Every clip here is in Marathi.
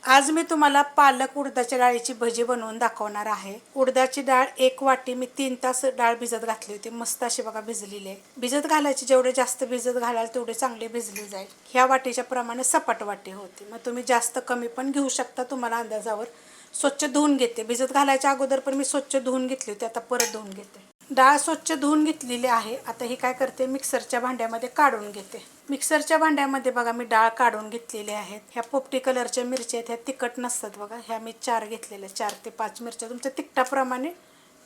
आज मी तुम्हाला पालक उडदाच्या डाळीची भजी बनवून दाखवणार आहे। उडदाची डाळ 1 वाटी मी 3 तास डाळ भिजत घातली होती। मस्त अशी बघा भिजलेली आहे। भिजत घालायची, जेवढे जास्त भिजत घालाल तेवढे चांगली भिजली जाईल। ह्या वाटीच्या प्रमाणे सपाट वाटी होती, मग तुम्ही जास्त कमी पण घेऊ शकता तुम्हाला अंदाजावर। स्वच्छ धुवून घेते, भिजत घालायच्या अगोदर पण मी स्वच्छ धुवून घेतली होती, आता परत धुवून घेते। डाळ स्वच्छ धुवून घेतलेली आहे। आता ही काय करते, मिक्सरच्या भांड्यामध्ये काढून घेते। मिक्सरच्या भांड्यामध्ये बघा मी डाळ काढून घेतलेली आहेत। ह्या पोपटी कलरच्या मिरच्या आहेत, ह्या तिखट नसतात बघा। ह्या मी 4 घेतलेल्या, 4 ते 5 मिरच्या तुमच्या तिखटाप्रमाणे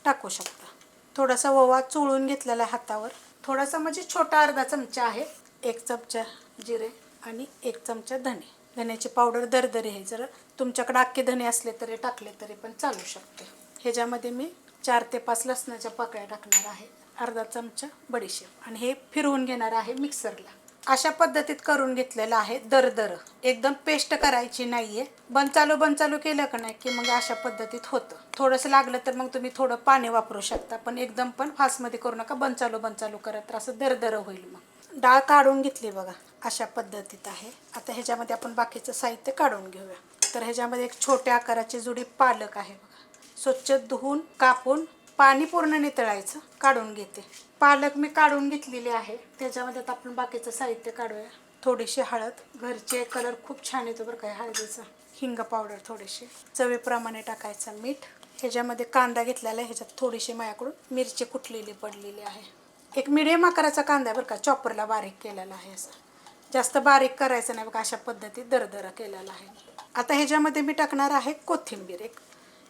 टाकू शकता। थोडासा ओवा चोळून घेतलेला आहे हातावर, थोडासा म्हणजे छोटा अर्धा चमचा आहे। 1 चमचा जिरे आणि 1 चमचा धने। धण्याची पावडर दरदरी आहे, जर तुमच्याकडे अख्खे धने असले तरी टाकले तरी पण चालू शकते। ह्याच्यामध्ये मी 4 ते 5 लसणाच्या पाकळ्या टाकणार आहे, अर्धा चमचा बडीशेप आणि हे फिरवून घेणार आहे मिक्सरला। अशा पद्धतीत करून घेतलेलं आहे, दरदर एकदम पेस्ट करायची नाहीये। बंद चालू केलं का नाही की मग अशा पद्धतीत होतं। थोडंसं लागलं तर मग तुम्ही थोडं पाणी वापरू शकता, पण एकदम पण फास्टमध्ये करू नका। बंद चालू करत असं दरदर होईल। मग डाळ काढून घेतली बघा, अशा पद्धतीत आहे। आता ह्याच्यामध्ये आपण बाकीचं साहित्य काढून घेऊया। तर ह्याच्यामध्ये एक छोट्या आकाराची जुडी पालक आहे बघा, स्वच्छ धुवून कापून पाणी पूर्ण नितळायचं, काढून घेते। पालक मी काढून घेतलेली आहे। त्याच्यामध्ये आता आपण बाकीचं साहित्य काढूया। थोडीशी हळद, घरचे कलर खूप छान येतो बरं काय हळदीचा। हिंग पावडर थोडीशी, चवीप्रमाणे टाकायचं मीठ। ह्याच्यामध्ये कांदा घेतलेला आहे, ह्याच्यात थोडीशी माझ्याकडून मिरची कुटलेली पडलेली आहे। एक मिडियम आकाराचा कांदा आहे बरं का, चॉपरला बारीक केलेला आहे। असं जास्त बारीक करायचं नाही बघा, अशा पद्धतीत दरदरा केलेला आहे। आता ह्याच्यामध्ये मी टाकणार आहे कोथिंबीर, एक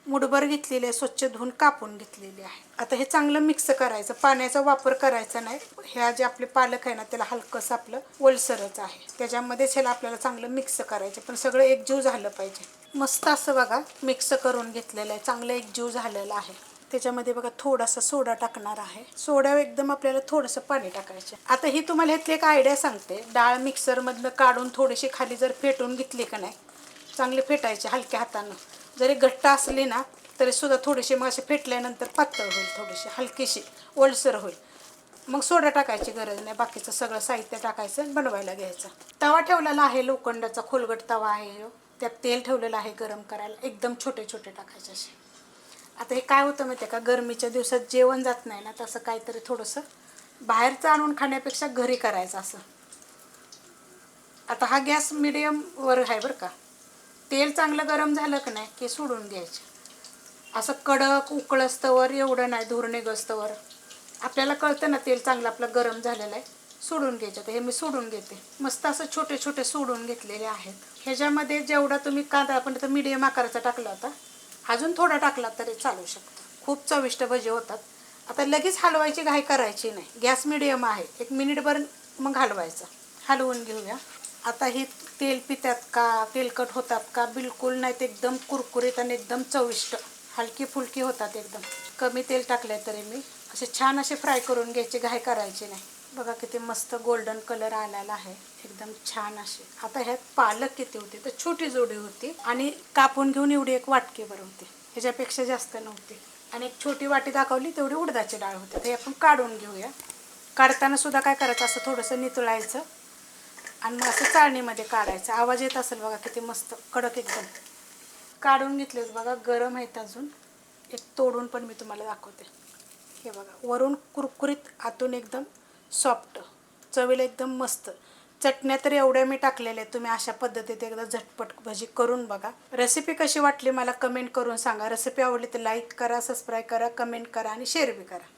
मुठभर घेतलेली आहे, स्वच्छ धुवून कापून घेतलेली आहे। आता हे चांगलं मिक्स करायचं, पाण्याचा वापर करायचा नाही। ह्या जे आपले पालक आहे ना, त्याला हलकंसं आपलं ओलसरच आहे, त्याच्यामध्येच ह्याला आपल्याला चांगलं मिक्स करायचं, पण सगळं एकजीव झालं पाहिजे। मस्त असं बघा मिक्स करून घेतलेलं आहे, चांगलं एकजीव झालेलं आहे। त्याच्यामध्ये बघा थोडासा सोडा टाकणार आहे, सोडा एकदम आपल्याला थोडंसं पाणी टाकायचं। आता ही तुम्हाला ह्यातली एक आयडिया सांगते, डाळ मिक्सरमधनं काढून थोडीशी खाली जर फेटून घेतली का नाही, चांगले फेटायचे हलक्या हातानं। जरी घट्ट असली ना तरी सुद्धा थोडीशी मग असे फेटल्यानंतर पातळ होईल, थोडीशी हलकीशी ओलसर होईल। मग सोडा टाकायची गरज नाही, बाकीचं सगळं साहित्य टाकायचं, बनवायला घ्यायचं। तवा ठेवलेला आहे, लोखंडाचा खोलगट तवा आहे, त्यात तेल ठेवलेलं आहे गरम करायला। एकदम छोटे छोटे टाकायचे असे। आता हे काय होतं माहिती आहे का, गरमीच्या दिवसात जेवण जात नाही ना, तसं काहीतरी थोडंसं बाहेरचं आणून खाण्यापेक्षा घरी करायचं असं। आता हा गॅस मिडियमवर आहे बरं का। तेल चांगलं गरम झालं की नाही की सोडून द्यायचं, असं कडक उकळस्तवर एवढं नाही, धूर निघस्तवर आपल्याला कळतं ना तेल चांगलं आपलं गरम झालेलं आहे, सोडून घ्यायचं। तर हे मी सोडून घेते, मस्त असं छोटे छोटे सोडून घेतलेले आहेत। ह्याच्यामध्ये जेवढा तुम्ही कांदा आपण तर मिडियम आकाराचा टाकला होता, अजून थोडा टाकला तरी चालू शकतो, खूप चविष्ट भजी होतात। आता लगेच हलवायची घाई करायची नाही, गॅस मिडियम आहे, 1 मिनिटभर मग हलवायचं। हलवून घेऊया। आता हे तेल पितात का, तेलकट होतात का, बिलकुल नाहीत, एकदम कुरकुरीत आणि एकदम चविष्ट, हलकी फुलकी होतात एकदम। कमी तेल टाकले तरी मी असे छान असे फ्राय करून घ्यायचे, घाई करायची नाही। बघा किती मस्त गोल्डन कलर आलेला आहे, एकदम छान असे। आता ह्यात पालक किती होते तर छोटी जोडी होती, आणि कापून घेऊन एवढी 1 वाटकीभर होती, ह्याच्यापेक्षा जास्त नव्हती। आणि एक छोटी वाटी दाखवली तेवढी उडदाची डाळ होती। ते आपण काढून घेऊया। काढताना सुद्धा काय करायचं, असं थोडंसं नितळायचं आणि मग असं चाळणीमध्ये काढायचं। आवाज येत असेल बघा किती मस्त कडक एकदम काढून घेतलेत बघा, गरम आहेत अजून। एक तोडून पण मी तुम्हाला दाखवते, हे बघा वरून कुरकुरीत, आतून एकदम सॉफ्ट, चवीला एकदम मस्त। चटण्या तर एवढ्या मी टाकलेल्या आहेत, तुम्ही अशा पद्धतीत एकदा झटपट भजी करून बघा। रेसिपी कशी वाटली मला कमेंट करून सांगा। रेसिपी आवडली तर लाईक करा, सबस्क्राईब करा, कमेंट करा आणि शेअर बी करा।